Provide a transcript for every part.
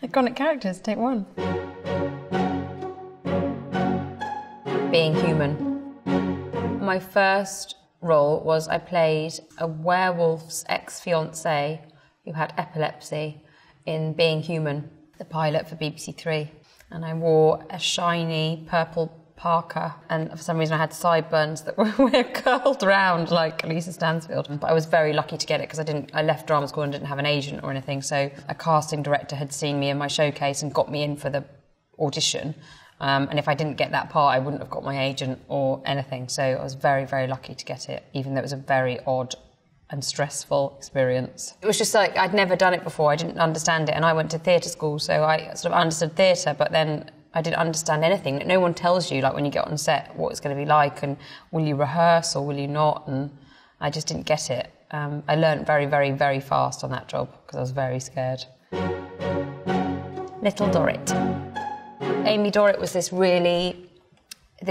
Iconic characters, take one. Being human. My first role was I played a werewolf's ex-fiancé who had epilepsy in Being Human, the pilot for BBC Three. And I wore a shiny purple parka, and for some reason I had sideburns that were curled round like Lisa Stansfield. But I was very lucky to get it because I left drama school and didn't have an agent or anything, so a casting director had seen me in my showcase and got me in for the audition. And if I didn't get that part, I wouldn't have got my agent or anything. So I was very, very lucky to get it, even though it was a very odd and stressful experience. It was just like, I'd never done it before, I didn't understand it, and I went to theatre school, so I sort of understood theatre, but then I didn't understand anything. No one tells you, like, when you get on set, what it's going to be like, and will you rehearse or will you not, and I just didn't get it. I learned very, very, very fast on that job, because I was very scared. Little Dorrit. Amy Dorrit was this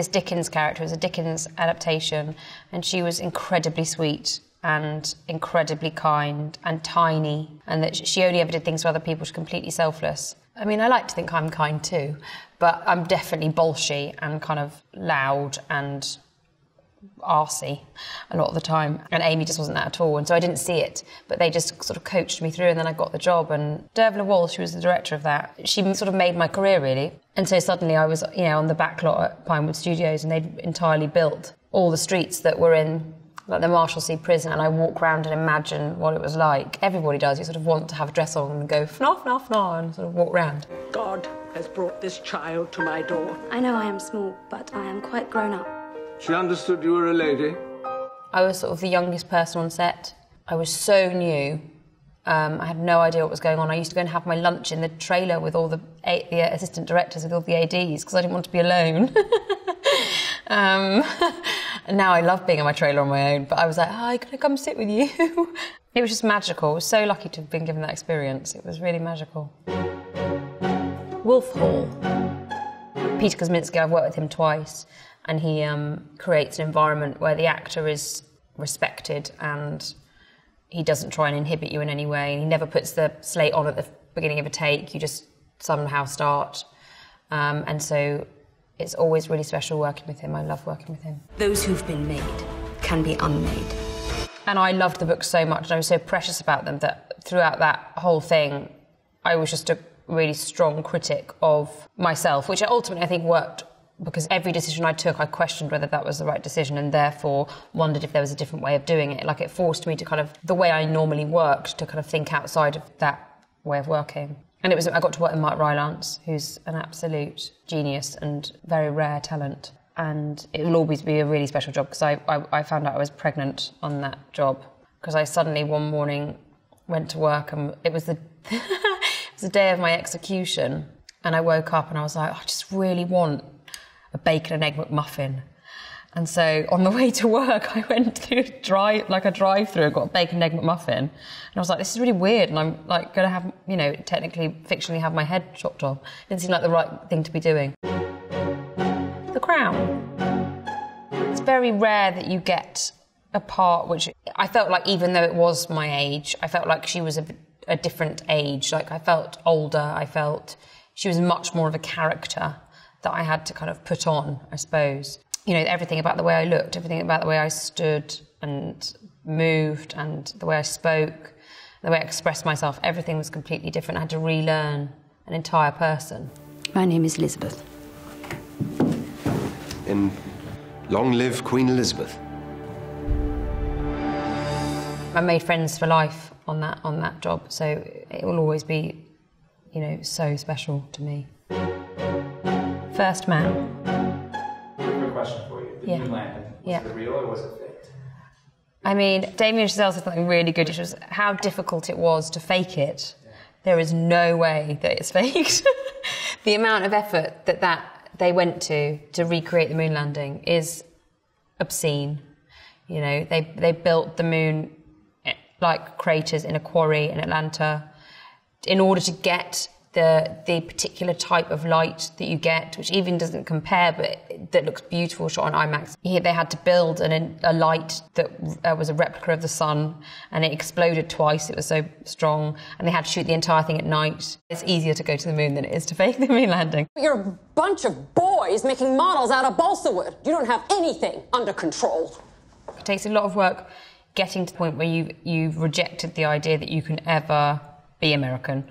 Dickens character. It was a Dickens adaptation, and she was incredibly sweet and incredibly kind and tiny, and that she only ever did things for other people. She was completely selfless. I mean, I like to think I'm kind too, but I'm definitely bolshy and kind of loud and arsey a lot of the time, and Amy just wasn't that at all, and so I didn't see it, but they just sort of coached me through, and then I got the job. And Dervla Walsh, who was the director of that, she sort of made my career, really. And so suddenly I was, on the back lot at Pinewood Studios, and they'd entirely built all the streets that were in like the Marshalsea prison, and I walk around and imagine what it was like. Everybody does. You sort of want to have a dress on and go fnaf, fnaf, fnaf, and sort of walk around. God has brought this child to my door. I know I am small, but I am quite grown up. She understood you were a lady? I was sort of the youngest person on set. I was so new. I had no idea what was going on. I used to go and have my lunch in the trailer with all the assistant directors, with all the ADs, because I didn't want to be alone. And now I love being in my trailer on my own, but I was like, hi, can I come sit with you? It was just magical. I was so lucky to have been given that experience. It was really magical. Wolf Hall. Peter Kosminski, I've worked with him twice, and he creates an environment where the actor is respected and he doesn't try and inhibit you in any way. He never puts the slate on at the beginning of a take. You just somehow start. And so it's always really special working with him. I love working with him. Those who've been made can be unmade. And I loved the books so much, and I was so precious about them that throughout that whole thing, I was just a really strong critic of myself, which ultimately I think worked, because every decision I took, I questioned whether that was the right decision, and therefore wondered if there was a different way of doing it. Like, it forced me to kind of, the way I normally worked, to kind of think outside of that way of working. And I got to work with Mark Rylance, who's an absolute genius and very rare talent. And it will always be a really special job, because I found out I was pregnant on that job, because I suddenly one morning went to work, and it was the it was the day of my execution, and I woke up and I was like, I just really want a bacon and egg McMuffin. And so on the way to work, I went through a drive-through and got a bacon and egg McMuffin. And I was like, this is really weird, and I'm like going to have, technically, fictionally have my head chopped off. It didn't seem like the right thing to be doing. The Crown. It's very rare that you get a part which I felt like, even though it was my age, I felt like she was a different age. Like, I felt older. I felt she was much more of a character that I had to kind of put on, I suppose. Everything about the way I looked, everything about the way I stood and moved, and the way I spoke, the way I expressed myself, everything was completely different. I had to relearn an entire person. My name is Elizabeth. And long live Queen Elizabeth. I made friends for life on that job, so it will always be, so special to me. First Man. Question for you. The new landing. Was it real or was it faked? I mean, Damien Chazelle said something really good, which was how difficult it was to fake it. Yeah. There is no way that it's faked. The amount of effort that they went to recreate the moon landing is obscene. They built the moon like craters in a quarry in Atlanta in order to get the particular type of light that you get, which even doesn't compare, but that looks beautiful, shot on IMAX. They had to build a light that was a replica of the sun, and it exploded twice. It was so strong, and they had to shoot the entire thing at night. It's easier to go to the moon than it is to fake the moon landing. You're a bunch of boys making models out of balsa wood. You don't have anything under control. It takes a lot of work getting to the point where you've rejected the idea that you can ever be American.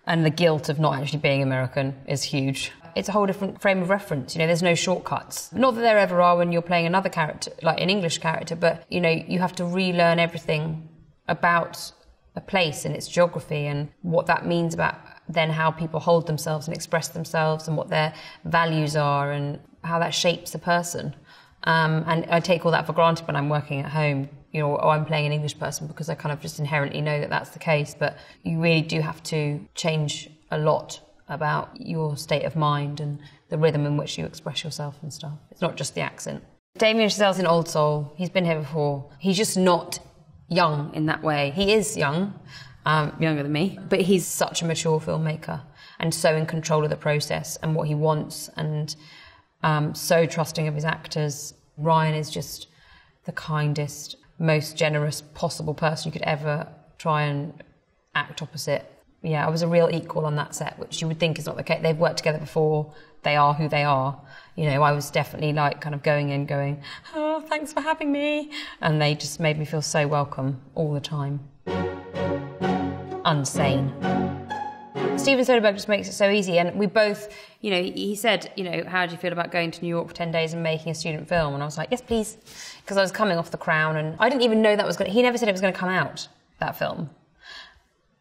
And the guilt of not actually being American is huge. It's a whole different frame of reference. There's no shortcuts. Not that there ever are when you're playing another character, like an English character, but, you have to relearn everything about a place and its geography and what that means about then how people hold themselves and express themselves and what their values are and how that shapes a person. And I take all that for granted when I'm working at home. I'm playing an English person because I kind of just inherently know that that's the case. But you really do have to change a lot about your state of mind and the rhythm in which you express yourself and stuff. It's not just the accent. Damien Chazelle's an old soul. He's been here before. He's just not young in that way. He is young, younger than me, but he's such a mature filmmaker and so in control of the process and what he wants and so trusting of his actors. Ryan is just the kindest, most generous possible person you could ever try and act opposite. Yeah, I was a real equal on that set, which you would think is not the case. They've worked together before. They are who they are. I was definitely like kind of going in going, oh, thanks for having me. And they just made me feel so welcome all the time. Unsane. Steven Soderbergh just makes it so easy. And we both, he said, how do you feel about going to New York for 10 days and making a student film? And I was like, yes, please. Because I was coming off The Crown and I didn't even know that was he never said it was going to come out, that film.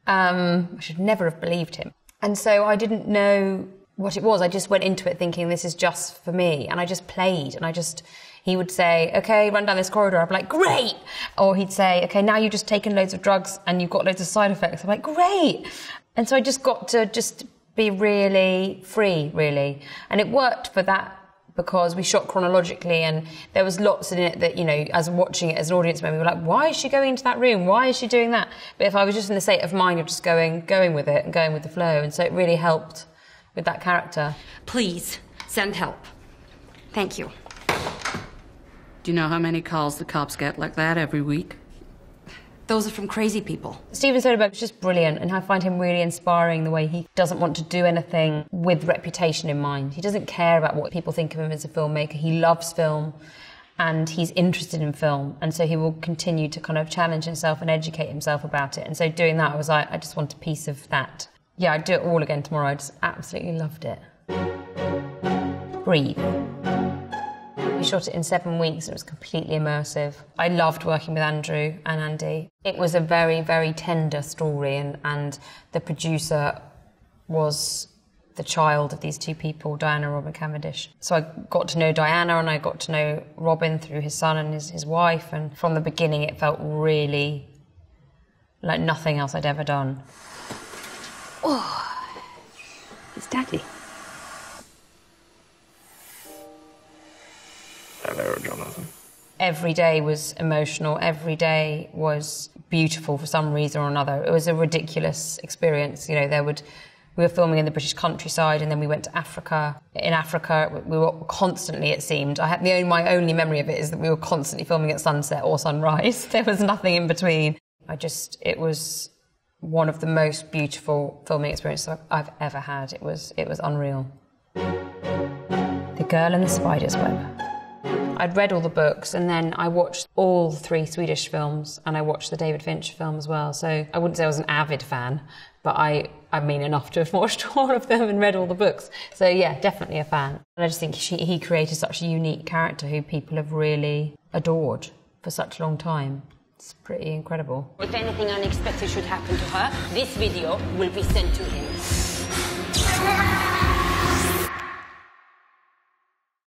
I should never have believed him. And so I didn't know what it was. I just went into it thinking this is just for me. And I just played and he would say, okay, run down this corridor. I'd be like, great. Or he'd say, okay, now you've just taken loads of drugs and you've got loads of side effects. I'm like, great. And so I just got to just be really free, really. And it worked for that because we shot chronologically and there was lots in it that, as watching it as an audience member, we were like, why is she going into that room? Why is she doing that? But if I was just in the state of mind of just going with it and going with the flow. And so it really helped with that character. Please, send help. Thank you. Do you know how many calls the cops get like that every week? Those are from crazy people. Steven Soderbergh is just brilliant, and I find him really inspiring the way he doesn't want to do anything with reputation in mind. He doesn't care about what people think of him as a filmmaker. He loves film, and he's interested in film, and so he will continue to kind of challenge himself and educate himself about it. And so doing that, I was like, I just want a piece of that. Yeah, I'd do it all again tomorrow. I just absolutely loved it. Breathe. We shot it in 7 weeks and it was completely immersive. I loved working with Andrew and Andy. It was a very, very tender story and the producer was the child of these two people, Diana and Robin Cavendish. So I got to know Diana and I got to know Robin through his son and his wife, and from the beginning it felt really like nothing else I'd ever done. Oh, it's Daddy. Hello, Jonathan. Every day was emotional. Every day was beautiful for some reason or another. It was a ridiculous experience. We were filming in the British countryside, and then we went to Africa. In Africa, we were constantly, it seemed. My only memory of it is that we were constantly filming at sunset or sunrise. There was nothing in between. It was one of the most beautiful filming experiences I've ever had. It was unreal. The Girl in the Spider's Web. I'd read all the books and then I watched all 3 Swedish films and I watched the David Fincher film as well. So I wouldn't say I was an avid fan, but I mean enough to have watched all of them and read all the books. So yeah, definitely a fan. And I just think he created such a unique character who people have really adored for such a long time. It's pretty incredible. If anything unexpected should happen to her, this video will be sent to him.